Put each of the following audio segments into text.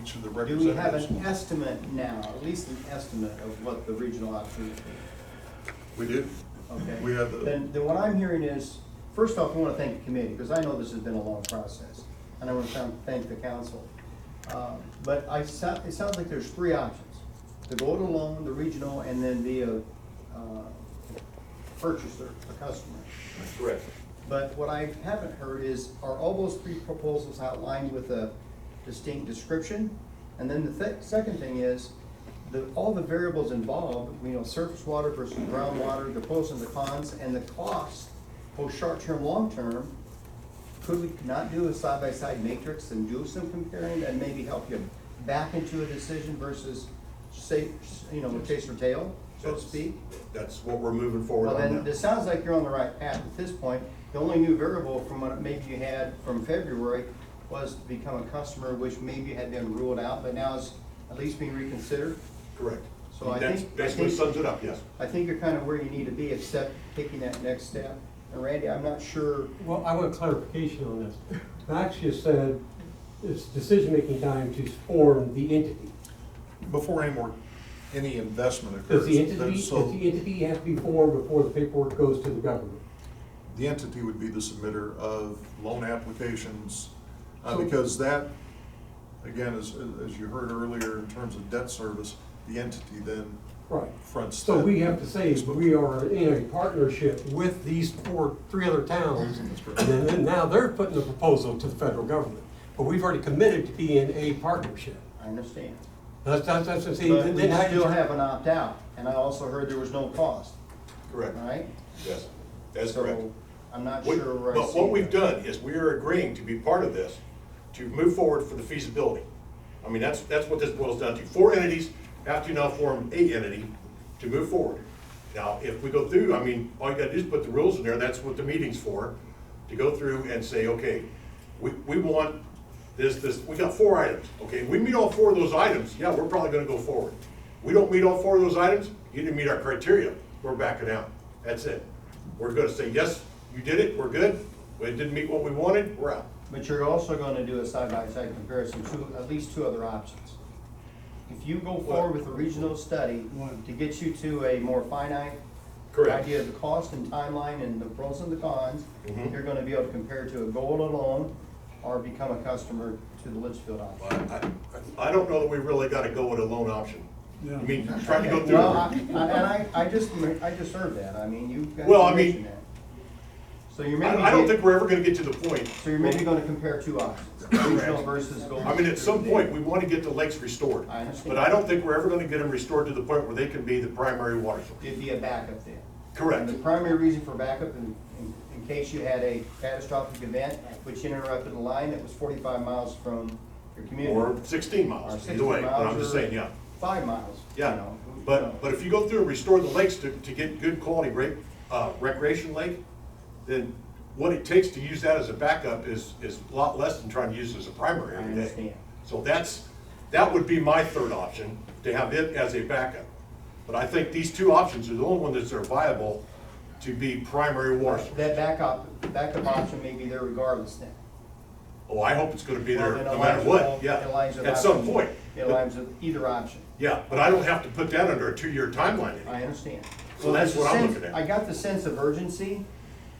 each of the Do representatives. we have an estimate now, at least an estimate of what the regional option would be? We do. Okay. We have the. Then what I'm hearing is, first off, I want to thank the committee, because I know this has been a long process, and I want to thank the council. But it sounds like there's three options: to go it alone, the regional, and then be a purchaser, a customer. Correct. But what I haven't heard is, are all those three proposals outlined with a distinct description? And then the second thing is, all the variables involved, surface water versus groundwater, the pros and the cons, and the cost, both short-term, long-term. Could we not do a side-by-side matrix and do some comparing and maybe help you back into a decision versus, say, chase or tail, so to speak? That's what we're moving forward Well, on then, now. it sounds like you're on the right path at this point. The only new variable from what maybe you had from February was to become a customer, which maybe had been ruled out, but now is at least being reconsidered. Correct. So I That's think- basically sums it up, yes. I think you're kind of where you need to be, except taking that next step. And Randy, I'm not sure, Well, I want clarification on this. Max just said it's decision-making time to form the entity. Before any investment Does occurs. the entity, then so does the entity have to be formed before the paperwork goes to the government? the entity would be the submitter of loan applications, So- because that, again, as you heard earlier, in terms of debt service, the entity then Right. fronts. So that. we have to say we are in a partnership with these three other towns. That's correct. And then now they're putting the proposal to the federal government. But we've already committed to be in a partnership. I understand. That's what I'm saying. But we Then how do you- still have an opt-out, and I also heard there was no cost, Correct. all right? Yes, that's So, correct. I'm not We- sure where I But see what we've that. done is we are agreeing to be part of this, to move forward for the feasibility. I mean, that's what this boils down to. 4 entities have to now form a entity to move forward. Now, if we go through, I mean, all you gotta do is put the rules in there, that's what the meeting's for, to go through and say, okay, we want this, we got 4 items, okay? We meet all 4 of those items, yeah, we're probably gonna go forward. We don't meet all 4 of those items, you didn't meet our criteria, we're backing out. That's it. We're gonna say, yes, you did it, we're good. It didn't meet what we wanted, we're out. But you're also gonna do a side-by-side comparison to at least 2 other options. If you go forward with a regional study to get you to a more finite Correct. idea of the cost and timeline and the pros and the cons, Mhm. you're gonna be able to compare to a goal alone or become a customer to the Litchfield option. I don't know that we really gotta go with a loan option. I mean, trying to go through. Well, I just heard that, I mean, you guys Well, I mean, mentioned that. So you're maybe. I don't think we're ever gonna get to the point. So you're maybe gonna compare 2 options, regional versus goal. I mean, at some point, we wanna get the lakes restored. I understand. But I don't think we're ever gonna get them restored to the point where they can be the primary water source. It'd be a backup then. Correct. And the primary reason for backup, in case you had a catastrophic event which interrupted a line that was 45 miles from your community. Or 16 Or miles, 60 either way, but I'm miles just or saying, yeah. 5 miles. you Yeah, know, but if you go through and restore the lakes to get good quality recreation lake, then what it takes to use that as a backup is a lot less than trying to use it as a primary I every day. understand. So that would be my third option, to have it as a backup. But I think these 2 options are the only ones that are viable to be primary water source. That backup option may be there regardless then. Oh, I hope it's gonna be there Well, then no it matter aligns what, with- yeah, it aligns with at some option- point. It aligns with either option. Yeah, but I don't have to put that under a 2-year timeline anymore. I understand. So that's there's what a I'm sense- looking at. I got the sense of urgency.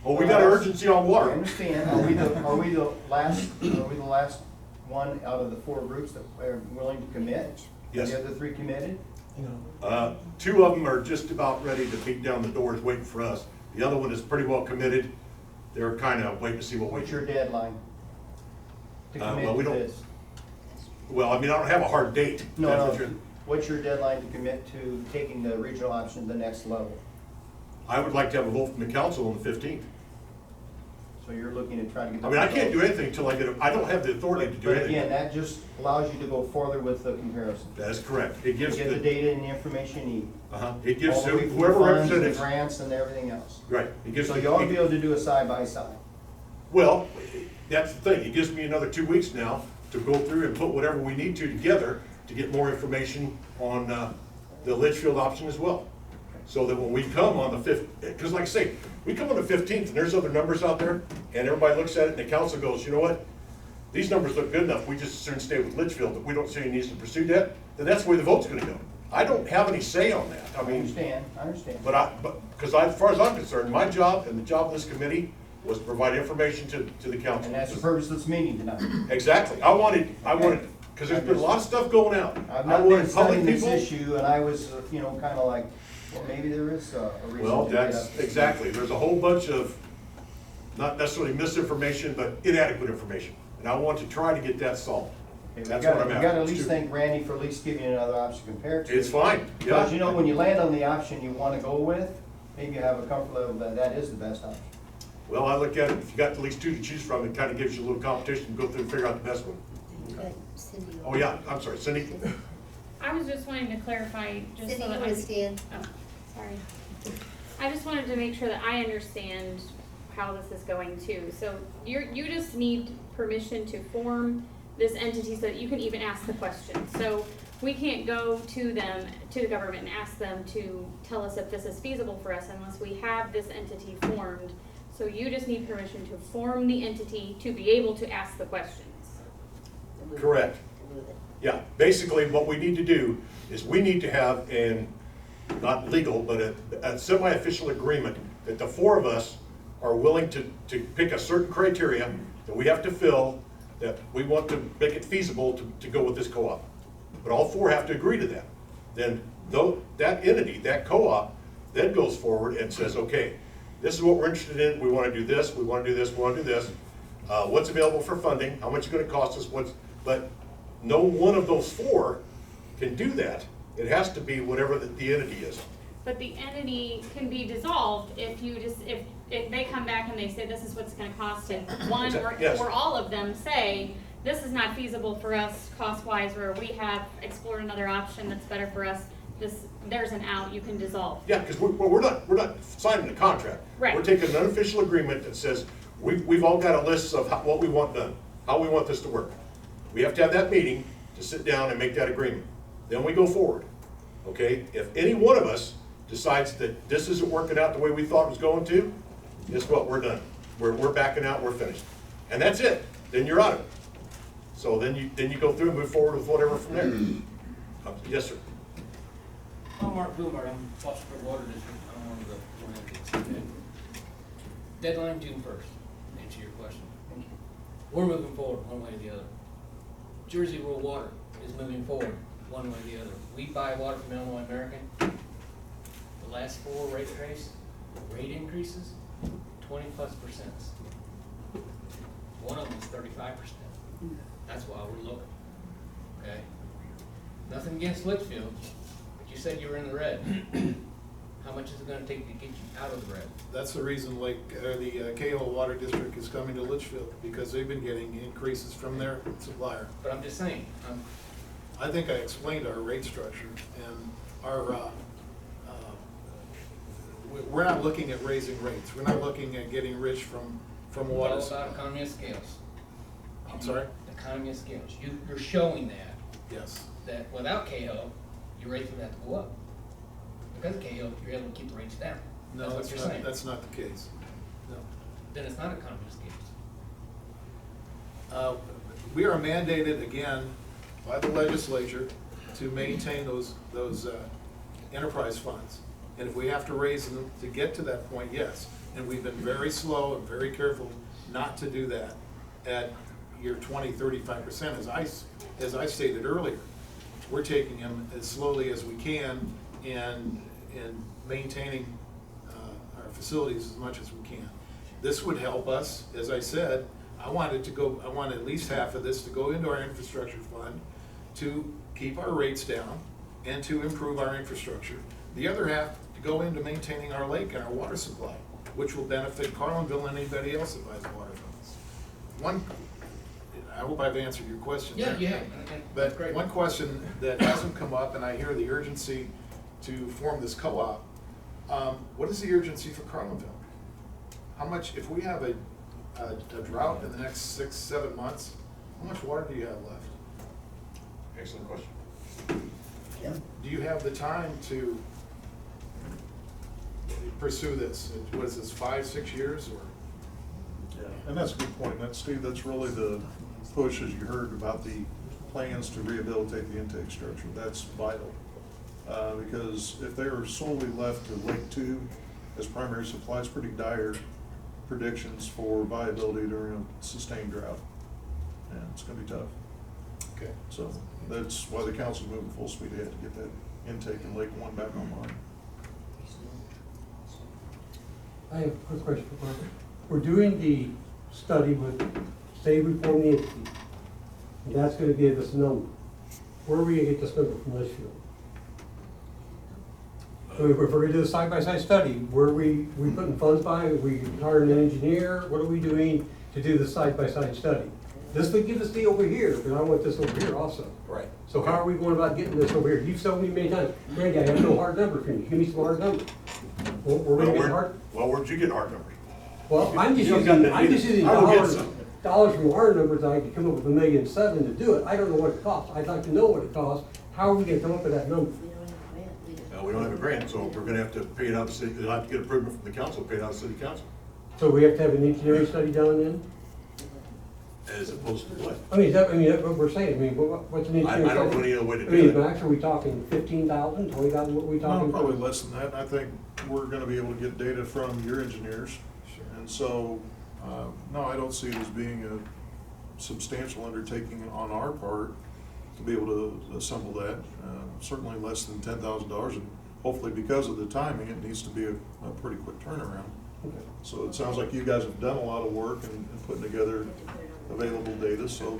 Oh, we got urgency on I water. understand. Are we the last one out of the 4 groups that are willing to commit? Yes. The other 3 committed? 2 of them are just about ready to beat down the doors waiting for us. The other one is pretty well committed. They're kind of waiting to see what we What's do. your deadline to Well, commit we to don't- this? Well, I mean, I don't have a hard date. No, That's no. what you're- What's your deadline to commit to taking the regional option to the next level? I would like to have a vote from the council on the 15th. So you're looking to try to get. I mean, I can't do anything until I don't have the authority to do But again, anything. that just allows you to go further with the comparison. That is correct. It You gives get the the, data and the information you need. it gives All the way from the whoever funds and representatives, the grants and everything else. right. It gives So the- you ought to be able to do a side-by-side. Well, that's the thing, it gives me another 2 weeks now to go through and put whatever we need to together to get more information on the Litchfield option as well. So that when we come on the 5th, because like I say, we come on the 15th and there's other numbers out there, and everybody looks at it and the council goes, you know what? these numbers look good enough, we just as soon stay with Litchfield, but we don't see any needs to pursue that, then that's the way the vote's gonna go. I don't have any say on that, I I mean, understand. because as far as I'm concerned, my job and the job of this committee was to provide information to the council. And that's the purpose of this meeting tonight. Exactly, I wanted, because there's been a lot of stuff going out. I've I not been wanted public studying this people. issue, and I was, kinda like, well, maybe there is a reason Well, to get that's, up. exactly, there's a whole bunch of, not necessarily misinformation, but inadequate information. And I want to try to get that solved. Okay, That's what I'm We after. gotta at least thank Randy for at least giving you another option compared to. It's fine, yeah. Because when you land on the option you wanna go with, maybe you have a comfort level that that is the best option. Well, I look at it, if you got at least two to choose from, it kind of gives you a little competition, to go through and figure out the best one. Oh, yeah, I'm sorry, Cindy? I was just wanting to clarify, just Cindy, so you that wanna stand? Oh, sorry. I just wanted to make sure that I understand how this is going too. So you just need permission to form this entity so that you can even ask the question. So we can't go to them, to the government, and ask them to tell us if this is feasible for us unless we have this entity formed. So you just need permission to form the entity to be able to ask the questions. Correct. Yeah, basically what we need to do is we need to have not legal, but a semi-official agreement that the four of us are willing to pick a certain criteria that we have to fill, that we want to make it feasible to go with this co-op. But all four have to agree to that. Then that entity, that co-op, then goes forward and says, okay, this is what we're interested in, we wanna do this, we wanna do this, we wanna do this. What's available for funding, how much it's gonna cost us, but no one of those four can do that. It has to be whatever the entity is. But the entity can be dissolved if if they come back and they say this is what's gonna cost and one Yes. or all of them say, this is not feasible for us cost-wise, or we have explored another option that's better for us, there's an out, you can dissolve. Yeah, because we're not signing a contract. Right. We're taking an unofficial agreement that says, we've all got a list of what we want done, how we want this to work. We have to have that meeting to sit down and make that agreement. Then we go forward, okay? If any one of us decides that this isn't working out the way we thought it was going to, guess what, we're done. We're backing out, we're finished. And that's it, then you're out of it. So then you go through and move forward with whatever from there. Yes, sir. I'm Mark Boomer, I'm Foster Water District, I'm one of the advocates. Deadline June 1st, to answer your question. We're moving forward one way or the other. Jersey Rural Water is moving forward one way or the other. We buy water from Illinois American. The last 4 rate increases, 20+%. One of them is 35%. That's why we're looking, okay? Nothing against Litchfield, but you said you were in the red. How much is it gonna take to get you out of the red? That's the reason the KO Water District is coming to Litchfield, because they've been getting increases from their supplier. But I'm just saying, I think I explained our rate structure, and we're not looking at raising rates. We're not looking at getting rich from water. it's all about economy of scales. I'm sorry? Economy of scales. You're showing that Yes. without KO, your rates would have to go up. Because of KO, you're able to keep the rates down. No, That's what that's you're not, saying. that's not the case. No. Then it's not economy of scales. We are mandated again by the legislature to maintain those enterprise funds. And if we have to raise them to get to that point, yes. And we've been very slow and very careful not to do that at your 20-35%, as I stated earlier. We're taking them as slowly as we can and maintaining our facilities as much as we can. This would help us, as I said. I want at least half of this to go into our infrastructure fund to keep our rates down and to improve our infrastructure. The other half to go into maintaining our lake and our water supply, which will benefit Carlinville and anybody else that buys water from us. I hope I've answered your question. Yeah, there. you have. But Great. one question that hasn't come up, and I hear the urgency to form this co-op, what is the urgency for Carlinville? How much, if we have a drought in the next 6-7 months, how much water do you have left? Excellent question. Do you have the time to pursue this? What is this, 5-6 years, or? Yeah, and that's a good point. Steve, that's really push, as you heard, about the plans to rehabilitate the intake structure. That's vital. Because if they are solely left to Lake 2 as primary supply, it's pretty dire predictions for viability during a sustained drought. And it's gonna be tough. Okay. So that's why the council's moving full speed ahead to get that intake in Lake 1 back online. I have a quick question for Mark. We're doing the study with, say we form the entity, and that's gonna give us a number. Where are we gonna get this number from Litchfield? So if we're gonna do a side-by-side study, where are we putting funds by? Are we hiring an engineer? What are we doing to do the side-by-side study? This would give us the over here, but I want this over here also. Right. So how are we going about getting this over here? You've told me many times, Randy, I have no hard number for you. Give me some hard number. We're gonna get hard. Well, where'd you get hard numbers? Well, I'm just You don't using, got I'm that just either. using I will get dollars, some. dollars from our numbers. I could come up with $1.7 million to do it. I don't know what it costs. I'd like to know what it costs. How are we gonna come up with that number? We don't have a grant, so we're gonna have to pay it out of the city, we'll have to get approval from the council, pay it out of the city council. So we have to have an engineering study done then? As opposed to what? I mean, that's what we're saying. I mean, what's an I engineering study? don't know any other way to I mean, do it. Max, are we talking 15,000, 20,000? What are we No, talking? probably less than that. I think we're gonna be able to get data from your engineers. And so, no, I don't see it as being a substantial undertaking on our part to be able to assemble that. Certainly less than $10,000, and hopefully because of the timing, it needs to be a pretty quick turnaround. Okay. So it sounds like you guys have done a lot of work in putting together available data, so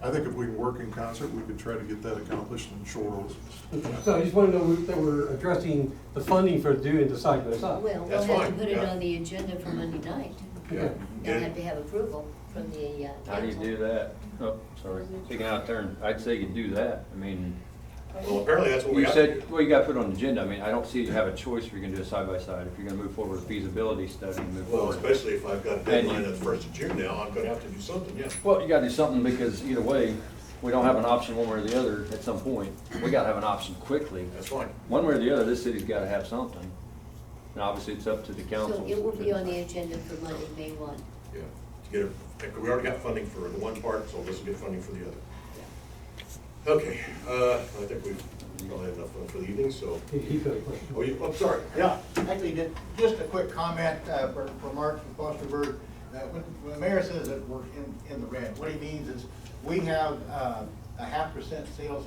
I think if we can work in concert, we could try to get that accomplished in short order. Okay. So I just want to know that we're addressing the funding for doing the side by side. Well, we'll That's have to fine, put it yeah. on the agenda for Monday night. Yeah. They'll have to have approval from the How do you council. do that? Oh, sorry, speaking out of turn, I'd say you do that. I mean, Well, apparently that's what we you have to do. said, well, you gotta put it on the agenda. I mean, I don't see you have a choice if you're gonna do a side-by-side. If you're gonna move forward with a feasibility study and move Well, forward. especially if I've got a And deadline you- at the 1st of June now, I'm gonna have to do something, yeah. Well, you gotta do something because either way, we don't have an option one way or the other at some point. We gotta have an option quickly. That's fine. One way or the other, this city's gotta have something. And obviously, it's up to the council. So it will be on the agenda for Monday, May 1. Yeah. To get it, we already got funding for the one part, so this will get funding for the other. Okay, I think we've probably had enough fun for the evening, so. He's got a question. Oh, I'm sorry. Yeah, actually, just a quick comment for Mark from Fosterburg. When the mayor says that we're in the red, what he means is we have a 0.5% sales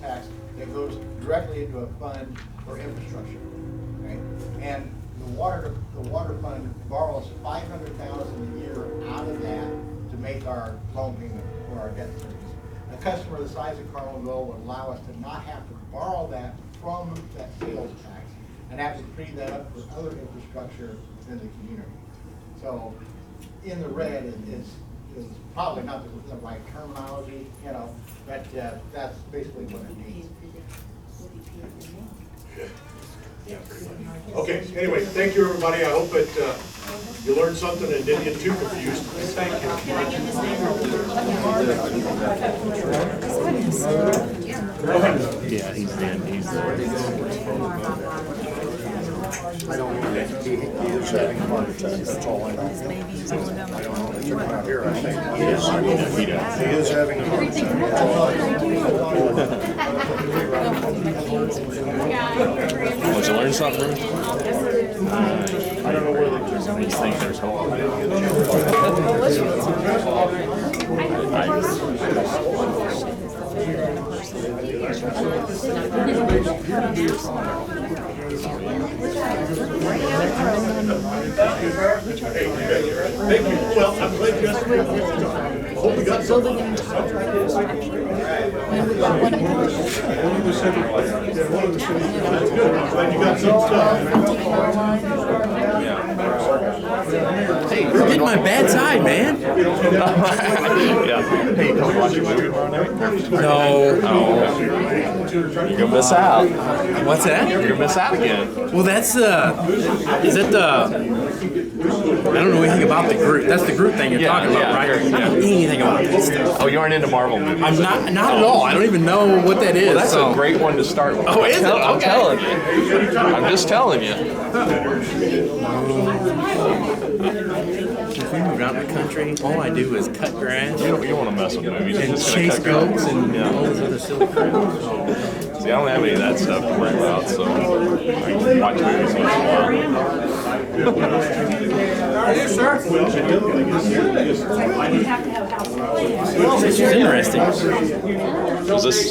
tax that goes directly into a fund for infrastructure, right? And the water fund borrows $500,000 a year out of that to make our loan payment for our debt service. A customer the size of Carlinville would allow us to not have to borrow that from that sales tax, and have to free that up for other infrastructure within the community. So, in the red is probably not the right terminology, you know, but that's basically what it means. Yeah, pretty much. Okay, anyway, thank you, everybody. I hope that you learned something and didn't get too confused. Thank you. Yeah, he's in. He's I don't know. He is having a heart attack. That's all I know. I don't know. They took him out here, I think. He is having a heart attack. That's all I know. Did you learn something, Ruth? I don't know where they took these things. There's hope. I didn't get Thank you. Well, I'm glad you asked. I hope we got something. Glad you got some stuff. Hey, you're getting my bad side, man. Yeah. Hey, come watch a movie tomorrow night? No. Oh. You're gonna miss out. What's that? You're gonna miss out again. Well, that's is that the? I don't know anything about the group. That's the group thing you're talking about, right? I don't know anything about this stuff. Oh, you aren't into Marvel movies? I'm not at all. I don't even know what that is. Well, that's a great one to start with. Oh, is it? I'm telling you. I'm just telling you. if we moved out in the country, all I do is cut grass You don't want to mess with movies. and You're just gonna chase cut grass. goats and Yeah. all this other silly crap. See, I don't have any of that stuff to worry about, so I can watch movies once in a while. This is interesting. Was this?